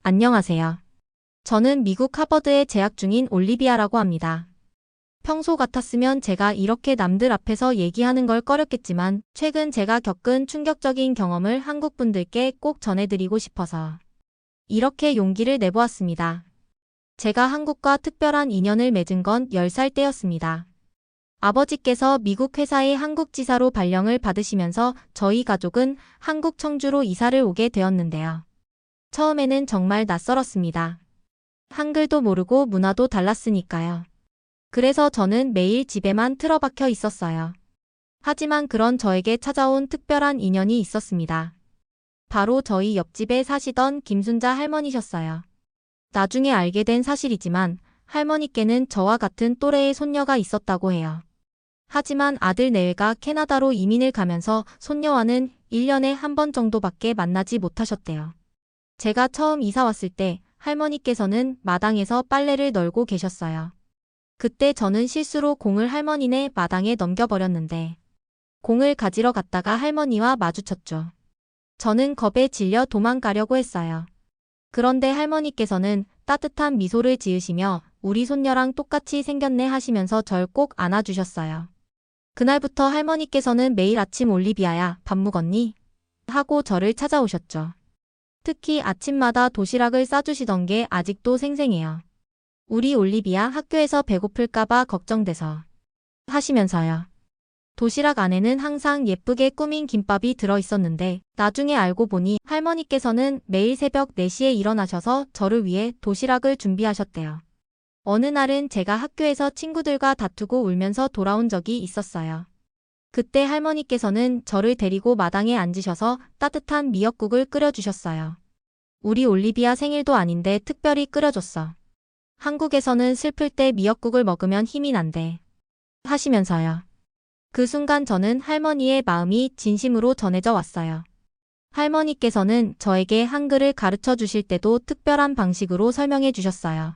안녕하세요. 저는 미국 하버드에 재학 중인 올리비아라고 합니다. 평소 같았으면 제가 이렇게 남들 앞에서 얘기하는 걸 꺼렸겠지만 최근 제가 겪은 충격적인 경험을 한국 분들께 꼭 전해드리고 싶어서 이렇게 용기를 내보았습니다. 제가 한국과 특별한 인연을 맺은 건 10살 때였습니다. 아버지께서 미국 회사의 한국 지사로 발령을 받으시면서 저희 가족은 한국 청주로 이사를 오게 되었는데요. 처음에는 정말 낯설었습니다. 한글도 모르고 문화도 달랐으니까요. 그래서 저는 매일 집에만 틀어박혀 있었어요. 하지만 그런 저에게 찾아온 특별한 인연이 있었습니다. 바로 저희 옆집에 사시던 김순자 할머니셨어요. 나중에 알게 된 사실이지만 할머니께는 저와 같은 또래의 손녀가 있었다고 해요. 하지만 아들 내외가 캐나다로 이민을 가면서 손녀와는 1년에 한 번 정도밖에 만나지 못하셨대요. 제가 처음 이사 왔을 때 할머니께서는 마당에서 빨래를 널고 계셨어요. 그때 저는 실수로 공을 할머니네 마당에 넘겨버렸는데 공을 가지러 갔다가 할머니와 마주쳤죠. 저는 겁에 질려 도망가려고 했어요. 그런데 할머니께서는 따뜻한 미소를 지으시며 우리 손녀랑 똑같이 생겼네 하시면서 절 꼭 안아주셨어요. 그날부터 할머니께서는 매일 아침 올리비아야, 밥 먹었니? 하고 저를 찾아오셨죠. 특히 아침마다 도시락을 싸주시던 게 아직도 생생해요. 우리 올리비아 학교에서 배고플까봐 걱정돼서 하시면서요. 도시락 안에는 항상 예쁘게 꾸민 김밥이 들어있었는데 나중에 알고 보니 할머니께서는 매일 새벽 4시에 일어나셔서 저를 위해 도시락을 준비하셨대요. 어느 날은 제가 학교에서 친구들과 다투고 울면서 돌아온 적이 있었어요. 그때 할머니께서는 저를 데리고 마당에 앉으셔서 따뜻한 미역국을 끓여주셨어요. 우리 올리비아 생일도 아닌데 특별히 끓여줬어. 한국에서는 슬플 때 미역국을 먹으면 힘이 난대. 하시면서요. 그 순간 저는 할머니의 마음이 진심으로 전해져 왔어요. 할머니께서는 저에게 한글을 가르쳐 주실 때도 특별한 방식으로 설명해 주셨어요.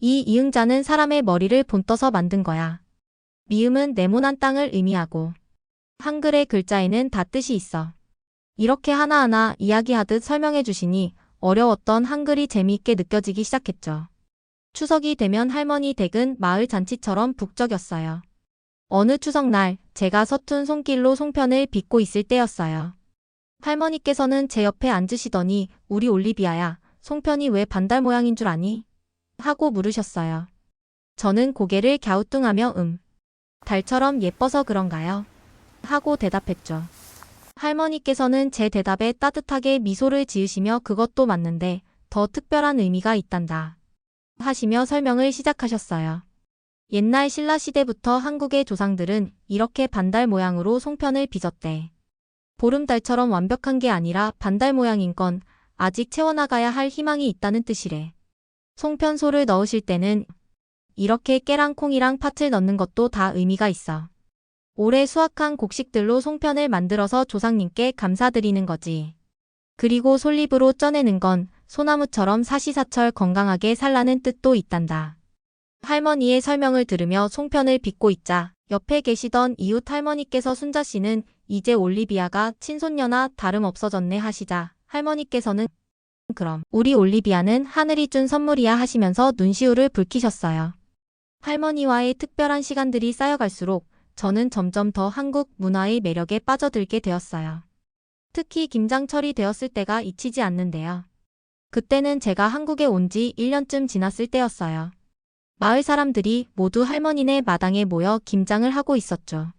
이 이응자는 사람의 머리를 본떠서 만든 거야. 미음은 네모난 땅을 의미하고 한글의 글자에는 다 뜻이 있어. 이렇게 하나하나 이야기하듯 설명해 주시니 어려웠던 한글이 재미있게 느껴지기 시작했죠. 추석이 되면 할머니 댁은 마을 잔치처럼 북적였어요. 어느 추석날 제가 서툰 손길로 송편을 빚고 있을 때였어요. 할머니께서는 제 옆에 앉으시더니 우리 올리비아야, 송편이 왜 반달 모양인 줄 아니? 하고 물으셨어요. 저는 고개를 갸우뚱하며 달처럼 예뻐서 그런가요? 하고 대답했죠. 할머니께서는 제 대답에 따뜻하게 미소를 지으시며 그것도 맞는데 더 특별한 의미가 있단다. 하시며 설명을 시작하셨어요. 옛날 신라 시대부터 한국의 조상들은 이렇게 반달 모양으로 송편을 빚었대. 보름달처럼 완벽한 게 아니라 반달 모양인 건 아직 채워나가야 할 희망이 있다는 뜻이래. 송편소를 넣으실 때는 이렇게 깨랑 콩이랑 팥을 넣는 것도 다 의미가 있어. 올해 수확한 곡식들로 송편을 만들어서 조상님께 감사드리는 거지. 그리고 솔잎으로 쪄내는 건 소나무처럼 사시사철 건강하게 살라는 뜻도 있단다. 할머니의 설명을 들으며 송편을 빚고 있자 옆에 계시던 이웃 할머니께서 순자 씨는 이제 올리비아가 친손녀나 다름없어졌네 하시자 할머니께서는 그럼 우리 올리비아는 하늘이 준 선물이야 하시면서 눈시울을 붉히셨어요. 할머니와의 특별한 시간들이 쌓여갈수록 저는 점점 더 한국 문화의 매력에 빠져들게 되었어요. 특히 김장철이 되었을 때가 잊히지 않는데요. 그때는 제가 한국에 온 지 1년쯤 지났을 때였어요. 마을 사람들이 모두 할머니네 마당에 모여 김장을 하고 있었죠.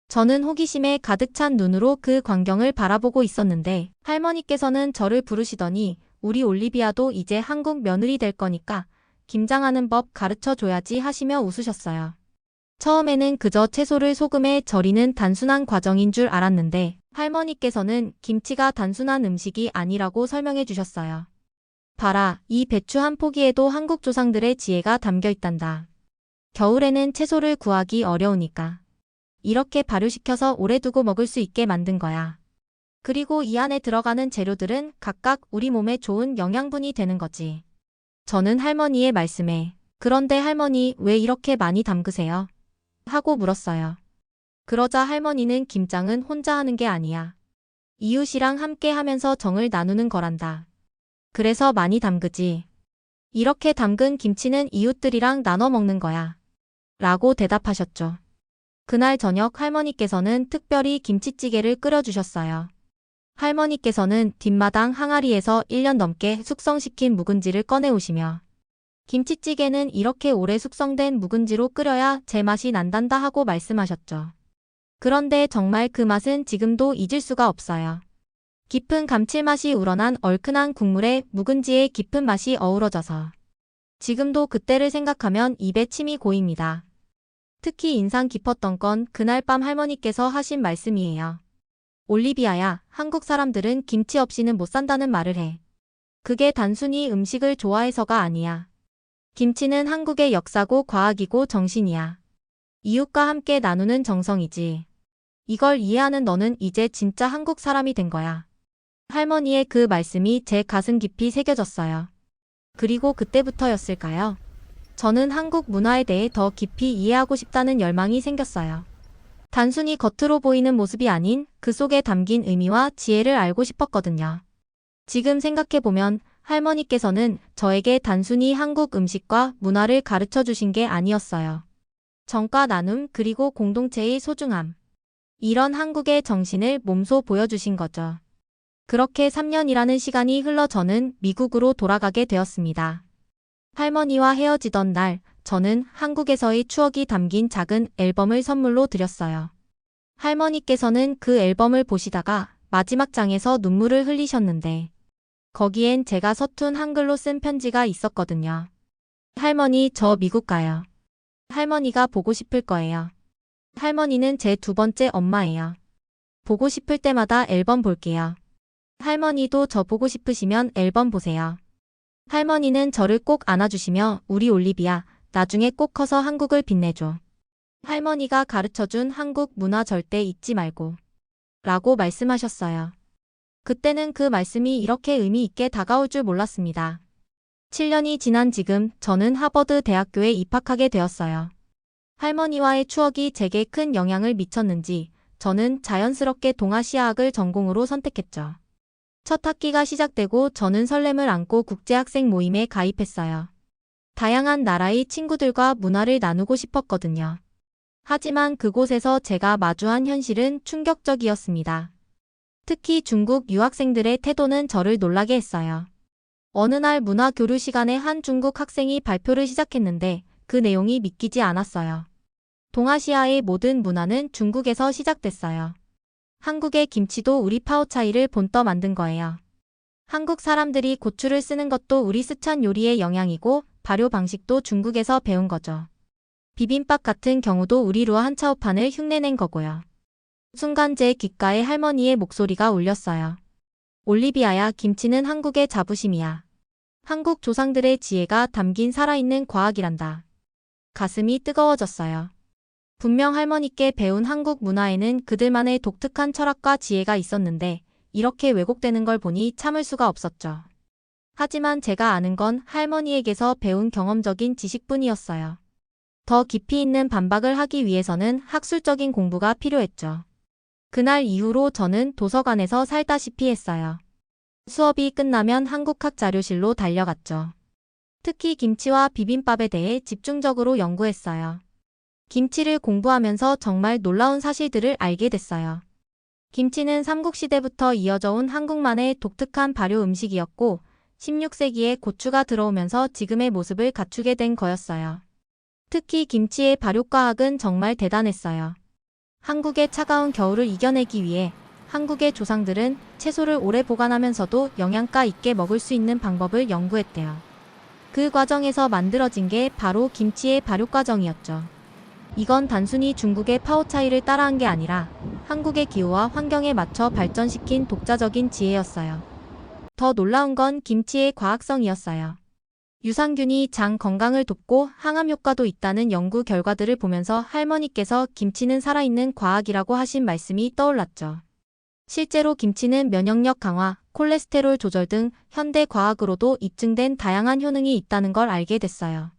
저는 호기심에 가득 찬 눈으로 그 광경을 바라보고 있었는데 할머니께서는 저를 부르시더니 우리 올리비아도 이제 한국 며느리 될 거니까 김장하는 법 가르쳐 줘야지 하시며 웃으셨어요. 처음에는 그저 채소를 소금에 절이는 단순한 과정인 줄 알았는데 할머니께서는 김치가 단순한 음식이 아니라고 설명해 주셨어요. 봐라, 이 배추 한 포기에도 한국 조상들의 지혜가 담겨 있단다. 겨울에는 채소를 구하기 어려우니까 이렇게 발효시켜서 오래 두고 먹을 수 있게 만든 거야. 그리고 이 안에 들어가는 재료들은 각각 우리 몸에 좋은 영양분이 되는 거지. 저는 할머니의 말씀에 그런데 할머니 왜 이렇게 많이 담그세요? 하고 물었어요. 그러자 할머니는 김장은 혼자 하는 게 아니야. 이웃이랑 함께 하면서 정을 나누는 거란다. 그래서 많이 담그지. 이렇게 담근 김치는 이웃들이랑 나눠 먹는 거야. 라고 대답하셨죠. 그날 저녁 할머니께서는 특별히 김치찌개를 끓여주셨어요. 할머니께서는 뒷마당 항아리에서 1년 넘게 숙성시킨 묵은지를 꺼내오시며 김치찌개는 이렇게 오래 숙성된 묵은지로 끓여야 제맛이 난단다 하고 말씀하셨죠. 그런데 정말 그 맛은 지금도 잊을 수가 없어요. 깊은 감칠맛이 우러난 얼큰한 국물에 묵은지의 깊은 맛이 어우러져서 지금도 그때를 생각하면 입에 침이 고입니다. 특히 인상 깊었던 건 그날 밤 할머니께서 하신 말씀이에요. 올리비아야, 한국 사람들은 김치 없이는 못 산다는 말을 해. 그게 단순히 음식을 좋아해서가 아니야. 김치는 한국의 역사고 과학이고 정신이야. 이웃과 함께 나누는 정성이지. 이걸 이해하는 너는 이제 진짜 한국 사람이 된 거야. 할머니의 그 말씀이 제 가슴 깊이 새겨졌어요. 그리고 그때부터였을까요? 저는 한국 문화에 대해 더 깊이 이해하고 싶다는 열망이 생겼어요. 단순히 겉으로 보이는 모습이 아닌 그 속에 담긴 의미와 지혜를 알고 싶었거든요. 지금 생각해보면 할머니께서는 저에게 단순히 한국 음식과 문화를 가르쳐 주신 게 아니었어요. 정과 나눔 그리고 공동체의 소중함. 이런 한국의 정신을 몸소 보여주신 거죠. 그렇게 3년이라는 시간이 흘러 저는 미국으로 돌아가게 되었습니다. 할머니와 헤어지던 날, 저는 한국에서의 추억이 담긴 작은 앨범을 선물로 드렸어요. 할머니께서는 그 앨범을 보시다가 마지막 장에서 눈물을 흘리셨는데, 거기엔 제가 서툰 한글로 쓴 편지가 있었거든요. 할머니, 저 미국 가요. 할머니가 보고 싶을 거예요. 할머니는 제 두 번째 엄마예요. 보고 싶을 때마다 앨범 볼게요. 할머니도 저 보고 싶으시면 앨범 보세요. 할머니는 저를 꼭 안아주시며 우리 올리비아, 나중에 꼭 커서 한국을 빛내줘. 할머니가 가르쳐준 한국 문화 절대 잊지 말고. 라고 말씀하셨어요. 그때는 그 말씀이 이렇게 의미 있게 다가올 줄 몰랐습니다. 7년이 지난 지금 저는 하버드 대학교에 입학하게 되었어요. 할머니와의 추억이 제게 큰 영향을 미쳤는지 저는 자연스럽게 동아시아학을 전공으로 선택했죠. 첫 학기가 시작되고 저는 설렘을 안고 국제학생 모임에 가입했어요. 다양한 나라의 친구들과 문화를 나누고 싶었거든요. 하지만 그곳에서 제가 마주한 현실은 충격적이었습니다. 특히 중국 유학생들의 태도는 저를 놀라게 했어요. 어느 날 문화 교류 시간에 한 중국 학생이 발표를 시작했는데 그 내용이 믿기지 않았어요. 동아시아의 모든 문화는 중국에서 시작됐어요. 한국의 김치도 우리 파오차이를 본떠 만든 거예요. 한국 사람들이 고추를 쓰는 것도 우리 스촨 요리의 영향이고 발효 방식도 중국에서 배운 거죠. 비빔밥 같은 경우도 우리 루어 한차오판을 흉내낸 거고요. 순간 제 귓가에 할머니의 목소리가 울렸어요. 올리비아야, 김치는 한국의 자부심이야. 한국 조상들의 지혜가 담긴 살아있는 과학이란다. 가슴이 뜨거워졌어요. 분명 할머니께 배운 한국 문화에는 그들만의 독특한 철학과 지혜가 있었는데 이렇게 왜곡되는 걸 보니 참을 수가 없었죠. 하지만 제가 아는 건 할머니에게서 배운 경험적인 지식뿐이었어요. 더 깊이 있는 반박을 하기 위해서는 학술적인 공부가 필요했죠. 그날 이후로 저는 도서관에서 살다시피 했어요. 수업이 끝나면 한국학 자료실로 달려갔죠. 특히 김치와 비빔밥에 대해 집중적으로 연구했어요. 김치를 공부하면서 정말 놀라운 사실들을 알게 됐어요. 김치는 삼국시대부터 이어져 온 한국만의 독특한 발효 음식이었고 16세기에 고추가 들어오면서 지금의 모습을 갖추게 된 거였어요. 특히 김치의 발효과학은 정말 대단했어요. 한국의 차가운 겨울을 이겨내기 위해 한국의 조상들은 채소를 오래 보관하면서도 영양가 있게 먹을 수 있는 방법을 연구했대요. 그 과정에서 만들어진 게 바로 김치의 발효 과정이었죠. 이건 단순히 중국의 파오차이를 따라한 게 아니라 한국의 기후와 환경에 맞춰 발전시킨 독자적인 지혜였어요. 더 놀라운 건 김치의 과학성이었어요. 유산균이 장 건강을 돕고 항암 효과도 있다는 연구 결과들을 보면서 할머니께서 김치는 살아있는 과학이라고 하신 말씀이 떠올랐죠. 실제로 김치는 면역력 강화, 콜레스테롤 조절 등 현대 과학으로도 입증된 다양한 효능이 있다는 걸 알게 됐어요.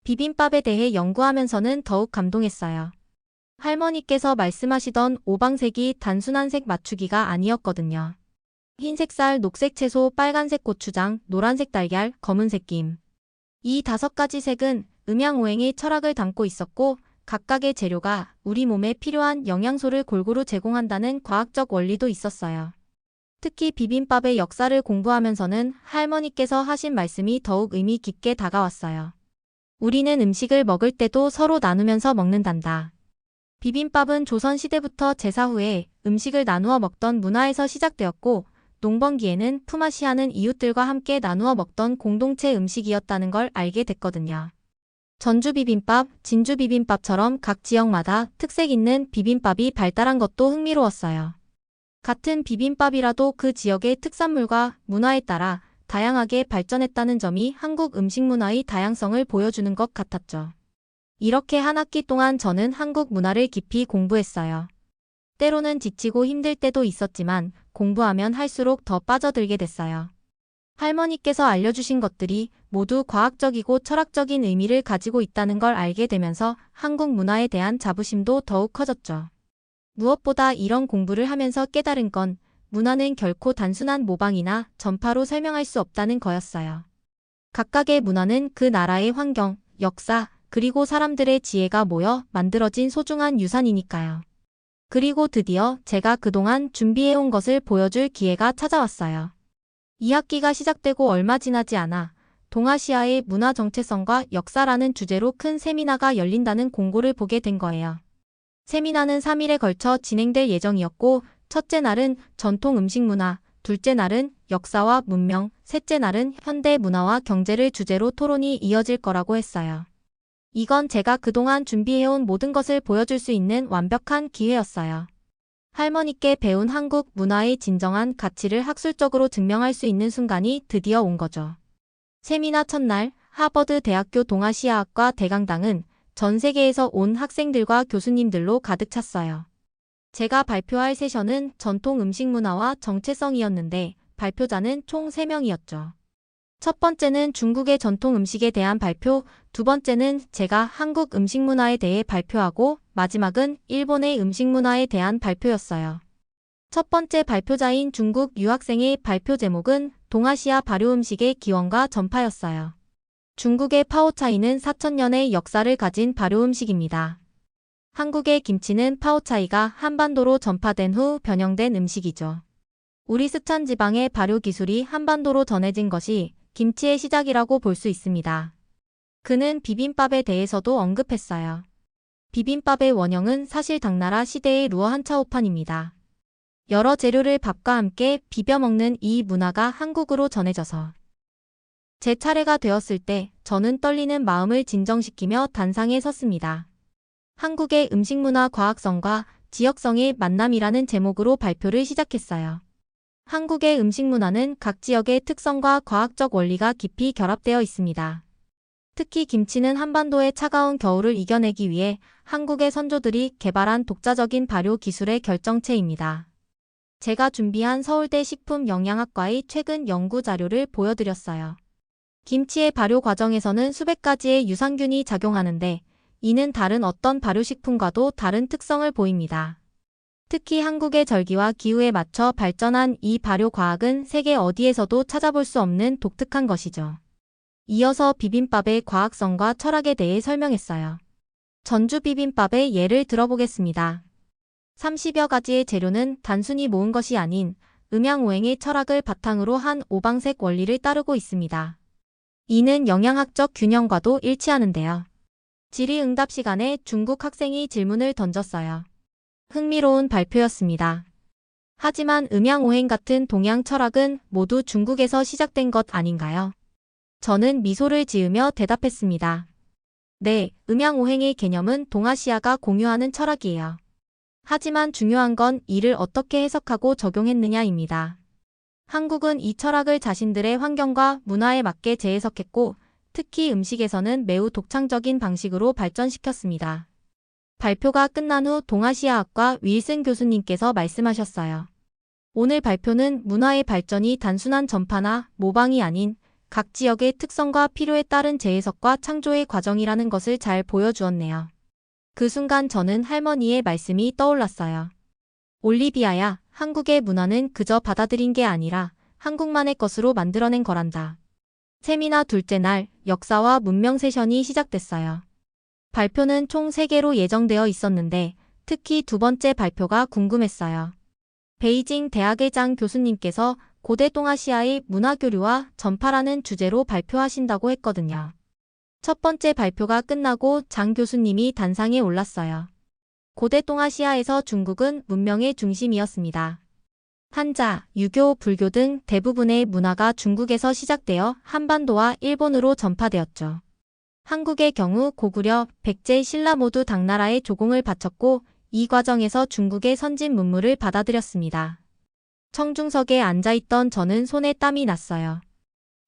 비빔밥에 대해 연구하면서는 더욱 감동했어요. 할머니께서 말씀하시던 오방색이 단순한 색 맞추기가 아니었거든요. 흰색 쌀, 녹색 채소, 빨간색 고추장, 노란색 달걀, 검은색 김. 이 5가지 색은 음양오행의 철학을 담고 있었고 각각의 재료가 우리 몸에 필요한 영양소를 골고루 제공한다는 과학적 원리도 있었어요. 특히 비빔밥의 역사를 공부하면서는 할머니께서 하신 말씀이 더욱 의미 깊게 다가왔어요. 우리는 음식을 먹을 때도 서로 나누면서 먹는단다. 비빔밥은 조선시대부터 제사 후에 음식을 나누어 먹던 문화에서 시작되었고 농번기에는 품앗이하는 이웃들과 함께 나누어 먹던 공동체 음식이었다는 걸 알게 됐거든요. 전주 비빔밥, 진주 비빔밥처럼 각 지역마다 특색 있는 비빔밥이 발달한 것도 흥미로웠어요. 같은 비빔밥이라도 그 지역의 특산물과 문화에 따라 다양하게 발전했다는 점이 한국 음식 문화의 다양성을 보여주는 것 같았죠. 이렇게 한 학기 동안 저는 한국 문화를 깊이 공부했어요. 때로는 지치고 힘들 때도 있었지만 공부하면 할수록 더 빠져들게 됐어요. 할머니께서 알려주신 것들이 모두 과학적이고 철학적인 의미를 가지고 있다는 걸 알게 되면서 한국 문화에 대한 자부심도 더욱 커졌죠. 무엇보다 이런 공부를 하면서 깨달은 건 문화는 결코 단순한 모방이나 전파로 설명할 수 없다는 거였어요. 각각의 문화는 그 나라의 환경, 역사, 그리고 사람들의 지혜가 모여 만들어진 소중한 유산이니까요. 그리고 드디어 제가 그동안 준비해온 것을 보여줄 기회가 찾아왔어요. 2학기가 시작되고 얼마 지나지 않아 동아시아의 문화 정체성과 역사라는 주제로 큰 세미나가 열린다는 공고를 보게 된 거예요. 세미나는 3일에 걸쳐 진행될 예정이었고 첫째 날은 전통 음식 문화, 둘째 날은 역사와 문명, 셋째 날은 현대 문화와 경제를 주제로 토론이 이어질 거라고 했어요. 이건 제가 그동안 준비해온 모든 것을 보여줄 수 있는 완벽한 기회였어요. 할머니께 배운 한국 문화의 진정한 가치를 학술적으로 증명할 수 있는 순간이 드디어 온 거죠. 세미나 첫날 하버드 대학교 동아시아학과 대강당은 전 세계에서 온 학생들과 교수님들로 가득 찼어요. 제가 발표할 세션은 전통 음식 문화와 정체성이었는데 발표자는 총 3명이었죠. 첫 번째는 중국의 전통 음식에 대한 발표, 두 번째는 제가 한국 음식 문화에 대해 발표하고 마지막은 일본의 음식 문화에 대한 발표였어요. 첫 번째 발표자인 중국 유학생의 발표 제목은 동아시아 발효 음식의 기원과 전파였어요. 중국의 파오차이는 4,000년의 역사를 가진 발효 음식입니다. 한국의 김치는 파오차이가 한반도로 전파된 후 변형된 음식이죠. 우리 스촨 지방의 발효 기술이 한반도로 전해진 것이 김치의 시작이라고 볼 수 있습니다. 그는 비빔밥에 대해서도 언급했어요. 비빔밥의 원형은 사실 당나라 시대의 루어 한차오판입니다. 여러 재료를 밥과 함께 비벼 먹는 이 문화가 한국으로 전해져서 제 차례가 되었을 때 저는 떨리는 마음을 진정시키며 단상에 섰습니다. 한국의 음식문화 과학성과 지역성의 만남이라는 제목으로 발표를 시작했어요. 한국의 음식문화는 각 지역의 특성과 과학적 원리가 깊이 결합되어 있습니다. 특히 김치는 한반도의 차가운 겨울을 이겨내기 위해 한국의 선조들이 개발한 독자적인 발효 기술의 결정체입니다. 제가 준비한 서울대 식품영양학과의 최근 연구 자료를 보여드렸어요. 김치의 발효 과정에서는 수백 가지의 유산균이 작용하는데 이는 다른 어떤 발효식품과도 다른 특성을 보입니다. 특히 한국의 절기와 기후에 맞춰 발전한 이 발효 과학은 세계 어디에서도 찾아볼 수 없는 독특한 것이죠. 이어서 비빔밥의 과학성과 철학에 대해 설명했어요. 전주 비빔밥의 예를 들어보겠습니다. 30여 가지의 재료는 단순히 모은 것이 아닌 음양오행의 철학을 바탕으로 한 오방색 원리를 따르고 있습니다. 이는 영양학적 균형과도 일치하는데요. 질의응답 시간에 중국 학생이 질문을 던졌어요. 흥미로운 발표였습니다. 하지만 음양오행 같은 동양 철학은 모두 중국에서 시작된 것 아닌가요? 저는 미소를 지으며 대답했습니다. 네, 음양오행의 개념은 동아시아가 공유하는 철학이에요. 하지만 중요한 건 이를 어떻게 해석하고 적용했느냐입니다. 한국은 이 철학을 자신들의 환경과 문화에 맞게 재해석했고 특히 음식에서는 매우 독창적인 방식으로 발전시켰습니다. 발표가 끝난 후 동아시아학과 윌슨 교수님께서 말씀하셨어요. 오늘 발표는 문화의 발전이 단순한 전파나 모방이 아닌 각 지역의 특성과 필요에 따른 재해석과 창조의 과정이라는 것을 잘 보여주었네요. 그 순간 저는 할머니의 말씀이 떠올랐어요. 올리비아야, 한국의 문화는 그저 받아들인 게 아니라 한국만의 것으로 만들어낸 거란다. 세미나 둘째 날 역사와 문명 세션이 시작됐어요. 발표는 총 3개로 예정되어 있었는데 특히 두 번째 발표가 궁금했어요. 베이징 대학의 장 교수님께서 고대 동아시아의 문화교류와 전파라는 주제로 발표하신다고 했거든요. 첫 번째 발표가 끝나고 장 교수님이 단상에 올랐어요. 고대 동아시아에서 중국은 문명의 중심이었습니다. 한자, 유교, 불교 등 대부분의 문화가 중국에서 시작되어 한반도와 일본으로 전파되었죠. 한국의 경우 고구려, 백제, 신라 모두 당나라에 조공을 바쳤고 이 과정에서 중국의 선진 문물을 받아들였습니다. 청중석에 앉아있던 저는 손에 땀이 났어요.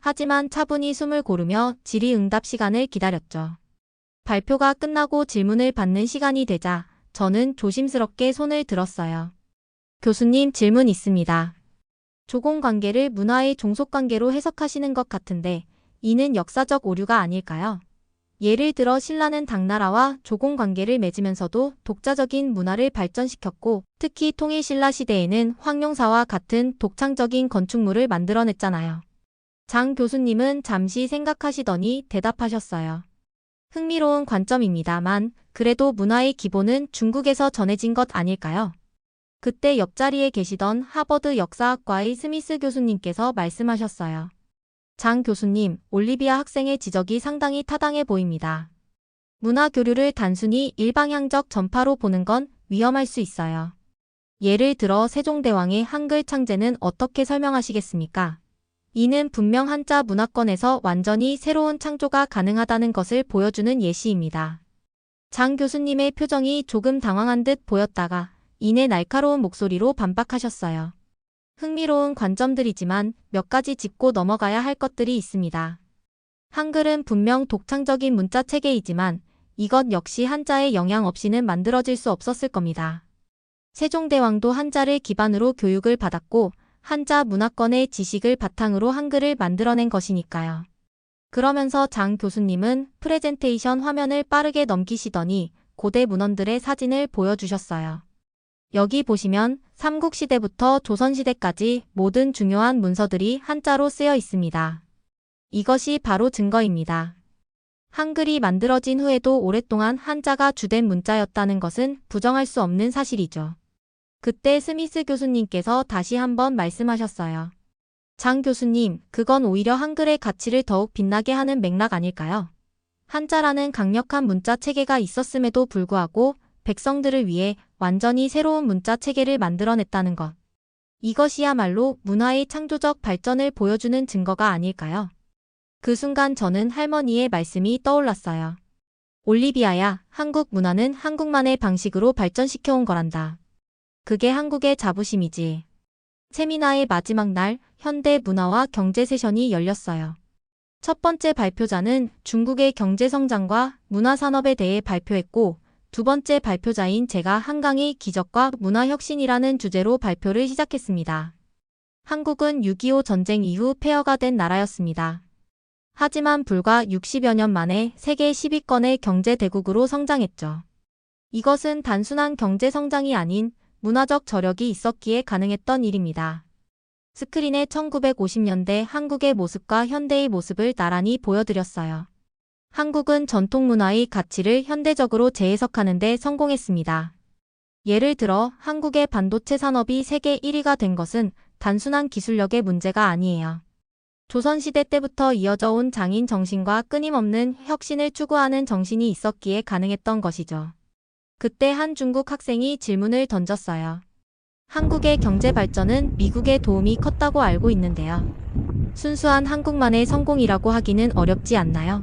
하지만 차분히 숨을 고르며 질의응답 시간을 기다렸죠. 발표가 끝나고 질문을 받는 시간이 되자 저는 조심스럽게 손을 들었어요. 교수님, 질문 있습니다. 조공관계를 문화의 종속관계로 해석하시는 것 같은데 이는 역사적 오류가 아닐까요? 예를 들어 신라는 당나라와 조공관계를 맺으면서도 독자적인 문화를 발전시켰고 특히 통일신라 시대에는 황룡사와 같은 독창적인 건축물을 만들어냈잖아요. 장 교수님은 잠시 생각하시더니 대답하셨어요. 흥미로운 관점입니다만 그래도 문화의 기본은 중국에서 전해진 것 아닐까요? 그때 옆자리에 계시던 하버드 역사학과의 스미스 교수님께서 말씀하셨어요. 장 교수님, 올리비아 학생의 지적이 상당히 타당해 보입니다. 문화 교류를 단순히 일방향적 전파로 보는 건 위험할 수 있어요. 예를 들어 세종대왕의 한글 창제는 어떻게 설명하시겠습니까? 이는 분명 한자 문화권에서 완전히 새로운 창조가 가능하다는 것을 보여주는 예시입니다. 장 교수님의 표정이 조금 당황한 듯 보였다가 이내 날카로운 목소리로 반박하셨어요. 흥미로운 관점들이지만 몇 가지 짚고 넘어가야 할 것들이 있습니다. 한글은 분명 독창적인 문자 체계이지만 이것 역시 한자의 영향 없이는 만들어질 수 없었을 겁니다. 세종대왕도 한자를 기반으로 교육을 받았고 한자 문화권의 지식을 바탕으로 한글을 만들어낸 것이니까요. 그러면서 장 교수님은 프레젠테이션 화면을 빠르게 넘기시더니 고대 문헌들의 사진을 보여주셨어요. 여기 보시면 삼국시대부터 조선시대까지 모든 중요한 문서들이 한자로 쓰여 있습니다. 이것이 바로 증거입니다. 한글이 만들어진 후에도 오랫동안 한자가 주된 문자였다는 것은 부정할 수 없는 사실이죠. 그때 스미스 교수님께서 다시 한번 말씀하셨어요. 장 교수님, 그건 오히려 한글의 가치를 더욱 빛나게 하는 맥락 아닐까요? 한자라는 강력한 문자 체계가 있었음에도 불구하고 백성들을 위해 완전히 새로운 문자 체계를 만들어냈다는 것. 이것이야말로 문화의 창조적 발전을 보여주는 증거가 아닐까요? 그 순간 저는 할머니의 말씀이 떠올랐어요. 올리비아야, 한국 문화는 한국만의 방식으로 발전시켜온 거란다. 그게 한국의 자부심이지. 세미나의 마지막 날 현대 문화와 경제 세션이 열렸어요. 첫 번째 발표자는 중국의 경제 성장과 문화 산업에 대해 발표했고 두 번째 발표자인 제가 한강의 기적과 문화 혁신이라는 주제로 발표를 시작했습니다. 한국은 6.25 전쟁 이후 폐허가 된 나라였습니다. 하지만 불과 60여 년 만에 세계 10위권의 경제 대국으로 성장했죠. 이것은 단순한 경제 성장이 아닌 문화적 저력이 있었기에 가능했던 일입니다. 스크린에 1950년대 한국의 모습과 현대의 모습을 나란히 보여드렸어요. 한국은 전통 문화의 가치를 현대적으로 재해석하는 데 성공했습니다. 예를 들어 한국의 반도체 산업이 세계 1위가 된 것은 단순한 기술력의 문제가 아니에요. 조선시대 때부터 이어져 온 장인 정신과 끊임없는 혁신을 추구하는 정신이 있었기에 가능했던 것이죠. 그때 한 중국 학생이 질문을 던졌어요. 한국의 경제 발전은 미국의 도움이 컸다고 알고 있는데요. 순수한 한국만의 성공이라고 하기는 어렵지 않나요?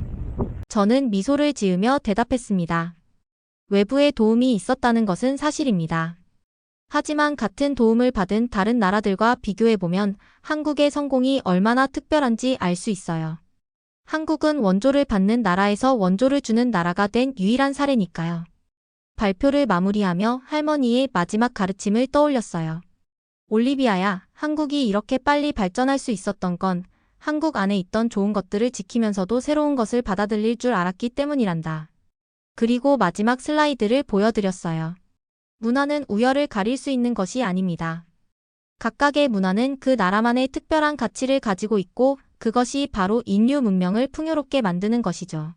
저는 미소를 지으며 대답했습니다. 외부의 도움이 있었다는 것은 사실입니다. 하지만 같은 도움을 받은 다른 나라들과 비교해보면 한국의 성공이 얼마나 특별한지 알 수 있어요. 한국은 원조를 받는 나라에서 원조를 주는 나라가 된 유일한 사례니까요. 발표를 마무리하며 할머니의 마지막 가르침을 떠올렸어요. 올리비아야, 한국이 이렇게 빨리 발전할 수 있었던 건 한국 안에 있던 좋은 것들을 지키면서도 새로운 것을 받아들일 줄 알았기 때문이란다. 그리고 마지막 슬라이드를 보여드렸어요. 문화는 우열을 가릴 수 있는 것이 아닙니다. 각각의 문화는 그 나라만의 특별한 가치를 가지고 있고 그것이 바로 인류 문명을 풍요롭게 만드는 것이죠.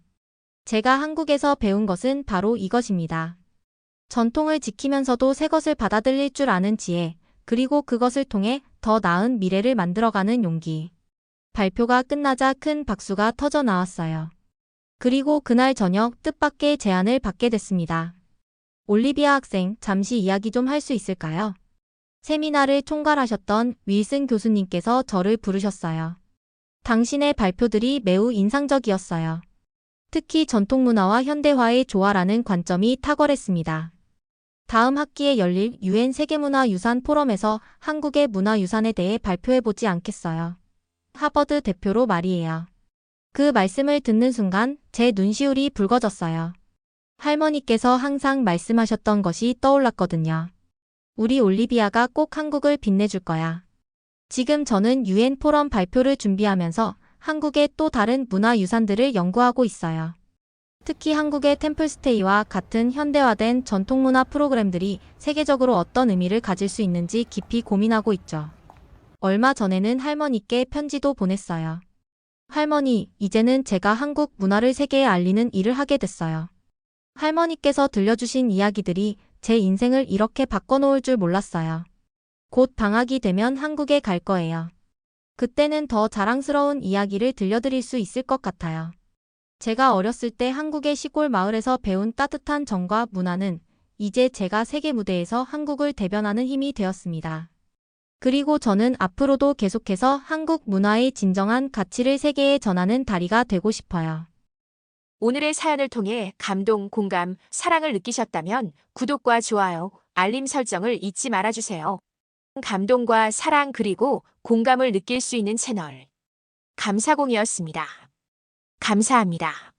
제가 한국에서 배운 것은 바로 이것입니다. 전통을 지키면서도 새 것을 받아들일 줄 아는 지혜, 그리고 그것을 통해 더 나은 미래를 만들어가는 용기. 발표가 끝나자 큰 박수가 터져 나왔어요. 그리고 그날 저녁 뜻밖의 제안을 받게 됐습니다. 올리비아 학생, 잠시 이야기 좀 할 수 있을까요? 세미나를 총괄하셨던 윌슨 교수님께서 저를 부르셨어요. 당신의 발표들이 매우 인상적이었어요. 특히 전통문화와 현대화의 조화라는 관점이 탁월했습니다. 다음 학기에 열릴 UN 세계문화유산 포럼에서 한국의 문화유산에 대해 발표해보지 않겠어요. 하버드 대표로 말이에요. 그 말씀을 듣는 순간 제 눈시울이 붉어졌어요. 할머니께서 항상 말씀하셨던 것이 떠올랐거든요. 우리 올리비아가 꼭 한국을 빛내줄 거야. 지금 저는 UN 포럼 발표를 준비하면서 한국의 또 다른 문화유산들을 연구하고 있어요. 특히 한국의 템플스테이와 같은 현대화된 전통문화 프로그램들이 세계적으로 어떤 의미를 가질 수 있는지 깊이 고민하고 있죠. 얼마 전에는 할머니께 편지도 보냈어요. 할머니, 이제는 제가 한국 문화를 세계에 알리는 일을 하게 됐어요. 할머니께서 들려주신 이야기들이 제 인생을 이렇게 바꿔놓을 줄 몰랐어요. 곧 방학이 되면 한국에 갈 거예요. 그때는 더 자랑스러운 이야기를 들려드릴 수 있을 것 같아요. 제가 어렸을 때 한국의 시골 마을에서 배운 따뜻한 정과 문화는 이제 제가 세계 무대에서 한국을 대변하는 힘이 되었습니다. 그리고 저는 앞으로도 계속해서 한국 문화의 진정한 가치를 세계에 전하는 다리가 되고 싶어요. 오늘의 사연을 통해 감동, 공감, 사랑을 느끼셨다면 구독과 좋아요, 알림 설정을 잊지 말아주세요. 감동과 사랑 그리고 공감을 느낄 수 있는 채널 감사공이었습니다. 감사합니다.